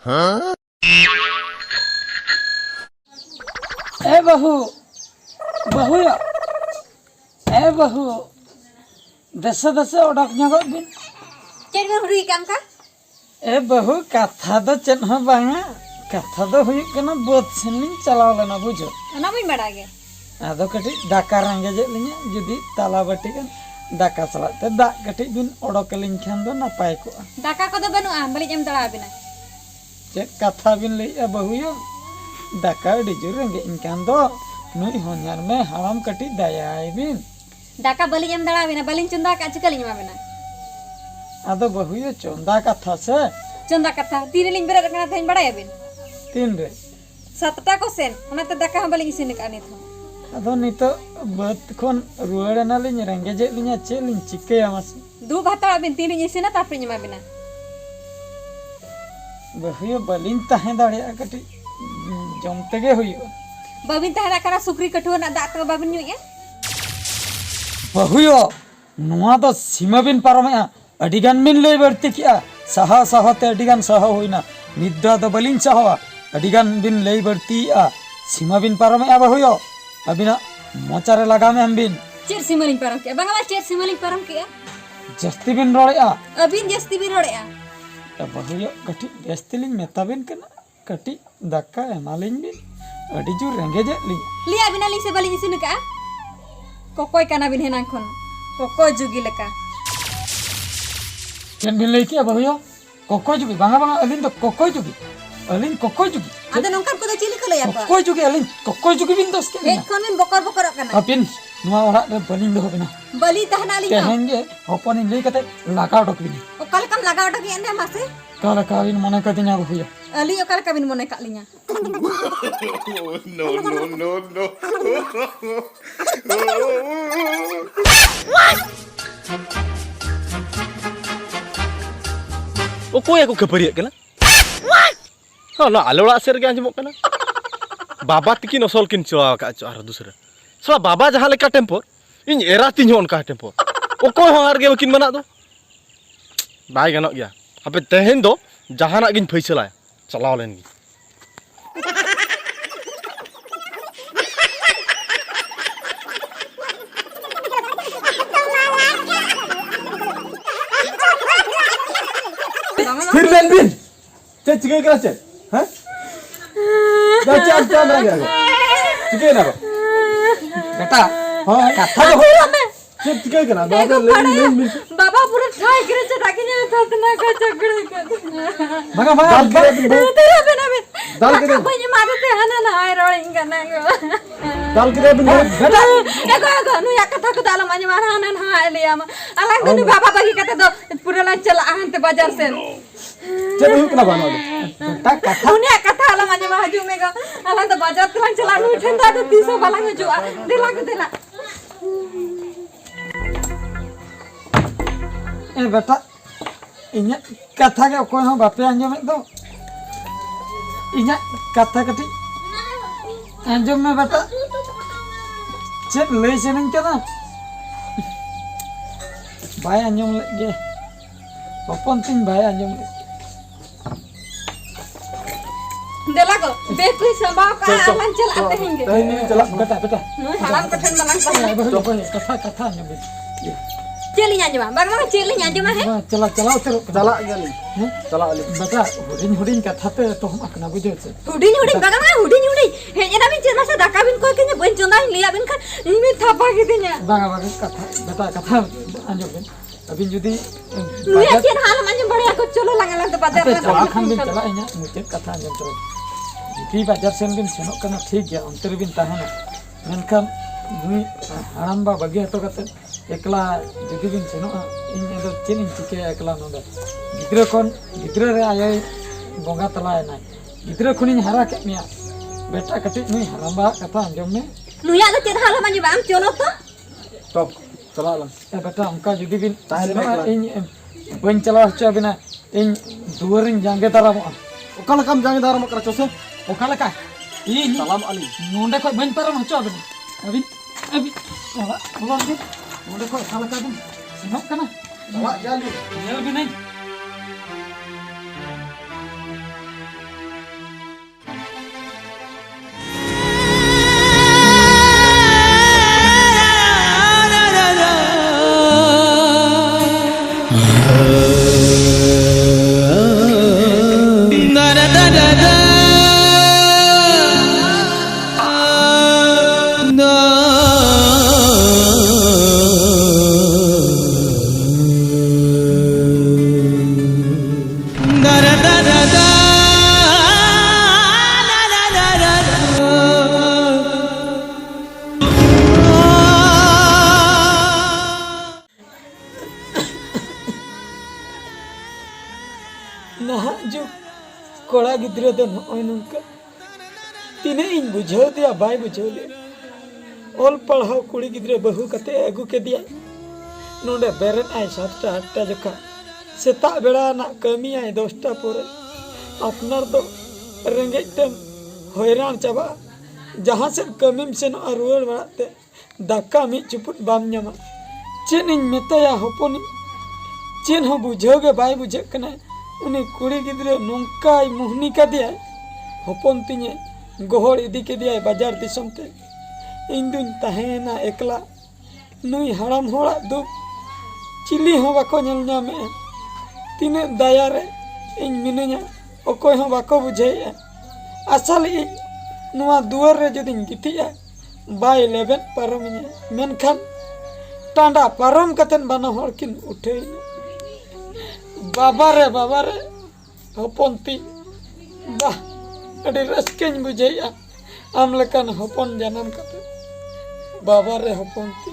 ए बहू बहू ए बहू दसे दसे ओडक ᱧᱚᱜᱚᱜ ᱵᱤᱱ चेन में हुई काम का ए बहू कथा दो चेन हो बांगा कथा दो हुई कना बोत सेनिन चलाव लेना बुझो ना भी बड़ा गे आदो कटी दाका रंगे लिया जुदी ताला बाटी कन दाका सलाते दा कटी बिन ओडक लिन खान दो नापाय को दाका को दो बनु बली एम दड़ा बिना चे कथा बिन लई बहू यो दाका डिजु रंगे इनकान दो नुई होन्यार में हराम कटी दयाय बिन दाका बली एम दड़ा बिना बलिन चंदा का चिकलिन मा बिना आदो बहू यो चंदा कथा से चंदा कथा तीन लिन बेरा कना थइन बड़ा बिन तीन रे सतटा को सेन ओनाते दाका हम बलिन इसिन का नित अदो नितो बत खन रुवाड़ ना लिन रंगे जे लिन चे लिन चिकेया मास दू भाता बिन तीन लिन इसिन तापरि मा बिना बहू यो बलिन ताहे दाड़िया कटी जमते गे हुई बाबिन तहरा करा सुक्री कठुआ ना दात बाबिन नुया बहू यो नुआ तो सीमा बिन पारमया अडिगान बिन लई बरती किया सहा सहते अडिगान सह होइना निद्रा तो बलिन सह अडिगान बिन लई बरतीया सीमा बिन पारमया बहू यो अबिना मोचारे लगा में हम बिन चेर सिमलिन परम के बंगाला चेर सिमलिन परम के जस्ती बिन रोड़या अबिन जस्ती बिन रोड़या बहू यो कटी जस्ती लिन मेता बिन कना कटी दाका एमालिन बिन अडी जु रेंगे जे लिया बिना लिसे बलिन इसिन का कोकोय काना बिन हेना खन कोकोय जुगी लेका चेन बिन लई के बहू यो कोकोय जुगी बांगा बांगा अलिन तो कोकोय जुगी आदे नोंकर को दो चिली को लया कोकोय जुगी अलिन कोकोय जुगी बिन दोस के एक खन बिन बकर बकर काना अपिन नुआ ओरा रे बलिन दो बिना बली तहना लिन तेहेंगे होपन लई कते लाका डक बिन ओकल कम लगा डक एने मासे काला काविन मने कतिnya बहू यो अली ओकल कबिन मने का लिया No. Okoy aku keperiak kena. Ha na alora ser ge anjmok kena. Baba tiki nosol kin choa ka choara dusra. Sola baba jaha leka tempo इन एरा तीन उनका टेम्पो ओकोय हो आर गे किन मना दो बाय गनक गया आपे तेहेन दो जहाना गिन फैसला चलाव लेन गी फिर लेन बिन चे चिके करा चे हैं बाचा अच्छा मरा गया चिके ना बेटा हां कथा तो चे चिके करा बाबा लेन बिन बाबा पूरा ट्राई करे चे डाकिने थतना का चगड़े का भगा तेरा बिना बिन दाल के भई मारते हना ना आय रोइंग ना दाल के बिन बेटा एगो नु या कथा को दाल माने मारा हना ना आय लिया अलग दनु बाबा बगी कते दो पूरा ला चला आंते बाजार से चे हुक ना बानो बेटा कथा दुनिया कथा आला माने माजू में का अलग तो बाजार तुरंत चला नु ठंडा तो 300 वाला में जो दिला के दिला ए बेटा इnya कथा के कोई हो बापे अंजम दो इnya कथा कटी अंजम में बेटा चेक लई सेनिन कना भाई अंजम लगे ओपन तीन भाई अंजम दिला को बेकुई संभाव का आलन चलाते हैंगे नहीं चला बेटा हलाम कठन बनन कथा अंजम चली आजमा बागमा चली आजमा है चला उतर चला गया चला ले बेटा हुडिन कथा पे तो हम अपना बुझे से हुडिन बागमा हुडिन हे एना बिन चना से दाका बिन कोई के बन चंदा लिया बिन खन इमे थापा के दिना बागा कथा बेटा कथा अंजम बिन अभी जुदी लुया चेन हाल माने बड़े को चलो लगा तो बाजार में चला खान बिन चला इना मुझे कथा अंजम चलो की बाजार सेन बिन सेनो कना ठीक गया अंतर बिन ताहना मेनखान नुई हाराम बा बगे तो कते एकला जुदी बिन सेनो इन दो चेन चिके एकला नोंदा गिद्रा रे आय बोंगा तला ना गिद्रा खुनी हरा के मिया बेटा कटी नुई हाराम बा कथा अंजम में लुया तो चेन हाल माने बाम चलो तो टॉप चला ला ए बेटा उनका जुदी बिन इन बन चला हचा बिना इन दुवरिन जांगे ताराम ओकल कम जांगे दारम करा चोसे ओकाला का इन सलाम अली नोंडे को बन पारम हचा बिना अभी बोलो दे नोंडे को ओकाला का बिन सिनक कना चला गया नेल बिन नहा जो कोड़ा गिद्रे दो नॉय नंका तीने इन बुझाव दिया बाय बुझाव ले ऑल पढ़ाओ कुड़ी गिद्रे बहु कते अगु के दिया नोडे बेरन आय 7टा 8टा जका सेता बेड़ा ना कमी आय 10टा पोरे अपनार दो रेंगेज तेम हैरान चाबा जहाँ से कमीम से रुआड़ बड़ाते दाका मी चुपुट बाम ᱧᱟᱢᱟ चेन इन मेताया हपनी चेन हो बुझाओगे बाय बुझे कना उनी कुड़ी गिद्रे नोंकाय मुहनी का दिया हपन तिने गोहर इदी के दिया बाजार दिसम ते इन दुन तहेना एकला नुई हराम होड़ा दु चिली हो बाको नेल ᱧᱟᱢᱮ तिने दाया रे इन मिनया ओकोय हो बाको बुझेया असल इन नुआ दुआर रे जदिन गितिया बाय लेबन पारमिया मेनखान टांडा पारम कतन बना हर किन उठे बाबा रे हपनती बा अड़ी रस्केन बुझेया आम लेकान हपन जानम कते बाबा रे हपनती